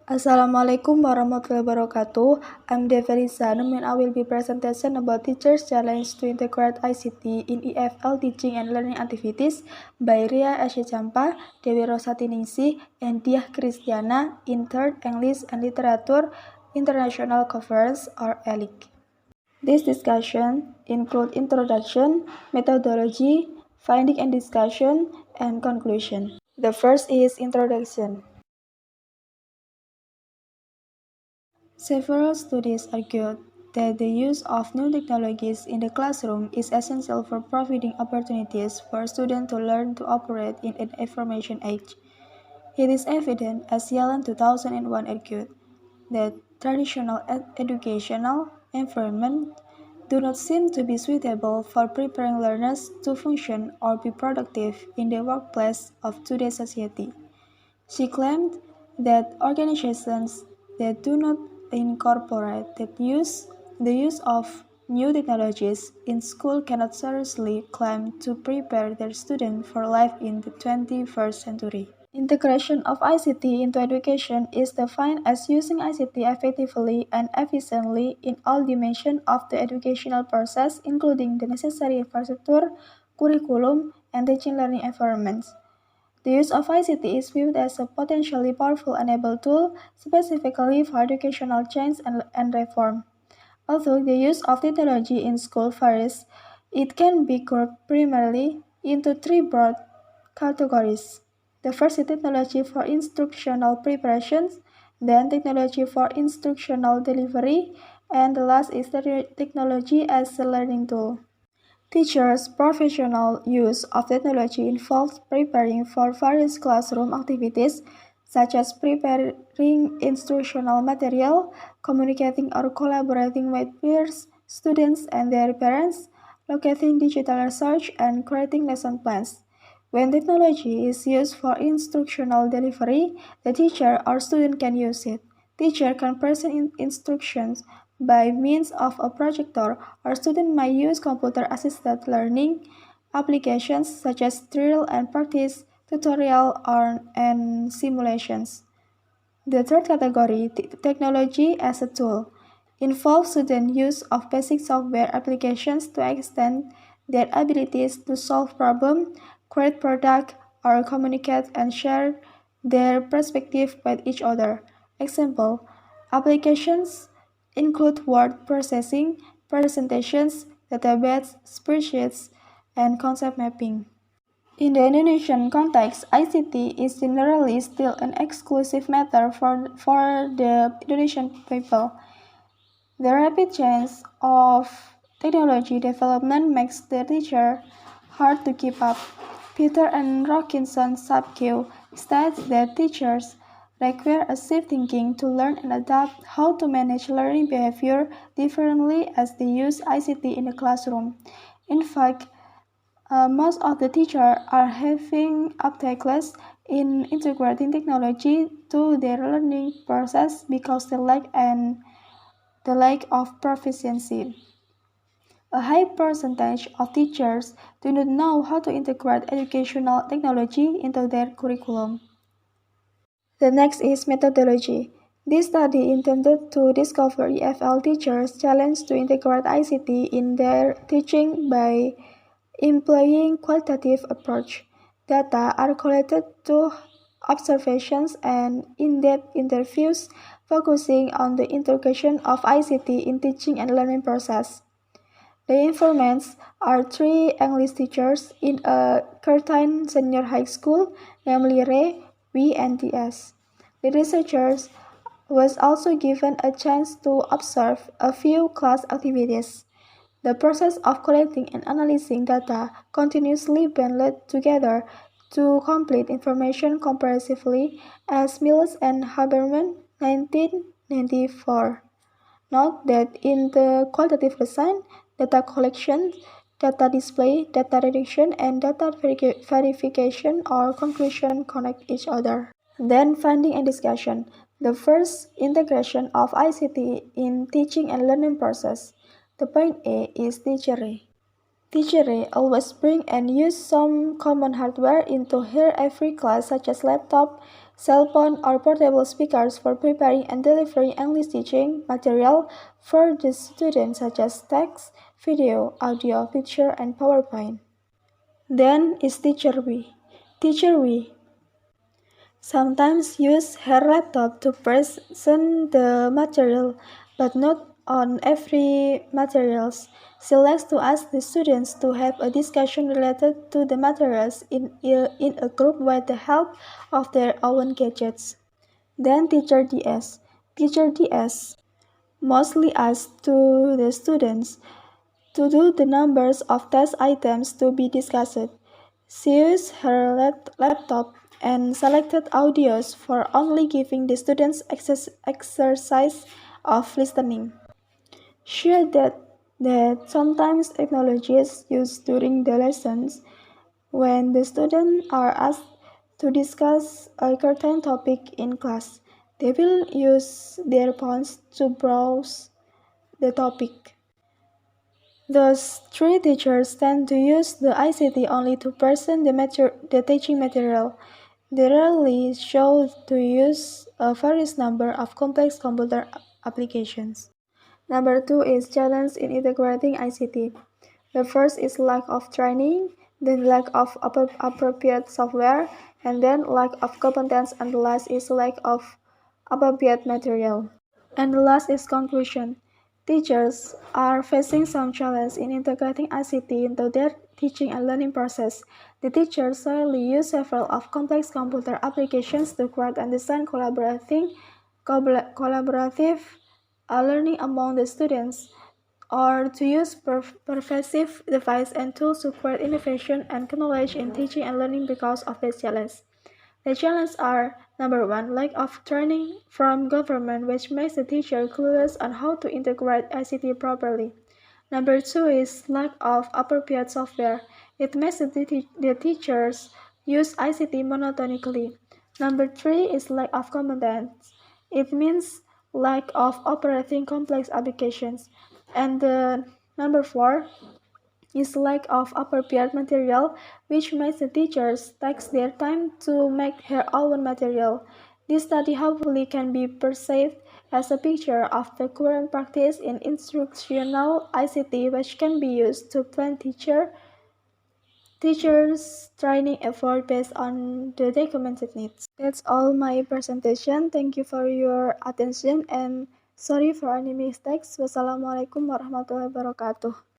Assalamualaikum warahmatullahi wabarakatuh. I'm Develi Sanum and I will be presentation about teachers' challenge to integrate ICT in EFL teaching and learning activities by Ria Asya Champa, Dewi Rosatiningsih, and Diah Kristiana in 3rd English and Literature International Conference or ELT. This discussion include introduction, methodology, finding and discussion, and conclusion. The first is introduction. Several studies argue that the use of new technologies in the classroom is essential for providing opportunities for students to learn to operate in an information age. It is evident, as Yellen 2001 argued, that traditional educational environments do not seem to be suitable for preparing learners to function or be productive in the workplace of today's society. She claimed that organizations that do not incorporate the use of new technologies in school cannot seriously claim to prepare their students for life in the 21st century. Integration of ICT into education is defined as using ICT effectively and efficiently in all dimensions of the educational process, including the necessary infrastructure, curriculum, and teaching learning environments. The use of ICT is viewed as a potentially powerful enabler tool, specifically for educational change and reform. Although the use of technology in school varies, it can be grouped primarily into three broad categories. The first is technology for instructional preparations, then technology for instructional delivery, and the last is technology as a learning tool. Teachers' professional use of technology involves preparing for various classroom activities, such as preparing instructional material, communicating or collaborating with peers, students, and their parents, locating digital research, and creating lesson plans. When technology is used for instructional delivery, the teacher or student can use it. Teacher can present instructions by means of a projector, or student might use computer-assisted learning applications such as drill and practice, tutorial, and simulations. The third category, technology as a tool, involves student use of basic software applications to extend their abilities to solve problems, create products, or communicate and share their perspective with each other. Example, applications include word processing, presentations, database, spreadsheets, and concept mapping. In the Indonesian context, ICT is generally still an exclusive matter for the Indonesian people. The rapid change of technology development makes the teacher hard to keep up. Peter and Robinson Subque states that teachers require a shift thinking to learn and adapt how to manage learning behavior differently as they use ICT in the classroom. In fact, most of the teachers are having obstacles in integrating technology to their learning process because the lack of proficiency. A high percentage of teachers do not know how to integrate educational technology into their curriculum. The next is methodology. This study intended to discover EFL teachers' challenge to integrate ICT in their teaching by employing qualitative approach. Data are collected through observations and in-depth interviews focusing on the integration of ICT in teaching and learning process. The informants are three English teachers in a Curtin Senior High School, namely Ray, Wee, and DS. The researchers was also given a chance to observe a few class activities. The process of collecting and analyzing data continuously blended together to complete information comprehensively as Mills and Haberman 1994. Note that in the qualitative design, data collection, data display, data reduction, and data verification or conclusion connect each other. Then finding and discussion. The first, integration of ICT in teaching and learning process. The point A is teacher. Teacher always bring and use some common hardware into her every class such as laptop, cell phone or portable speakers for preparing and delivering English teaching material for the students such as text, video, audio, picture, and PowerPoint. Then is Teacher We. Teacher We sometimes use her laptop to present the material, but not on every materials. She likes to ask the students to have a discussion related to the materials in a group with the help of their own gadgets. Then Teacher DS. Teacher DS mostly asks to the students to do the numbers of test items to be discussed. She used her laptop and selected audios for only giving the students exercise of listening. She added that sometimes technology is used during the lessons when the students are asked to discuss a certain topic in class. They will use their phones to browse the topic. Thus, three teachers tend to use the ICT only to present the teaching material. They rarely show to use a various number of complex computer applications. Number two is challenge in integrating ICT. The first is lack of training, then lack of appropriate software, and then lack of competence, and the last is lack of appropriate material. And the last is conclusion. Teachers are facing some challenge in integrating ICT into their teaching and learning process. The teachers solely use several of complex computer applications to create and design collaborative learning among the students, or to use pervasive devices and tools to create innovation and knowledge in teaching and learning because of this challenge. The challenges are: number one, lack of training from government, which makes the teacher clueless on how to integrate ICT properly. Number two is lack of appropriate software. It makes the teachers use ICT monotonically. Number three is lack of competence. It means lack of operating complex applications. And number four is lack of appropriate material, which makes the teachers take their time to make her own material. This study hopefully can be perceived as a picture of the current practice in instructional ICT, which can be used to plan teachers' training effort based on the documented needs. That's all my presentation. Thank you for your attention and sorry for any mistakes. Wassalamualaikum warahmatullahi wabarakatuh.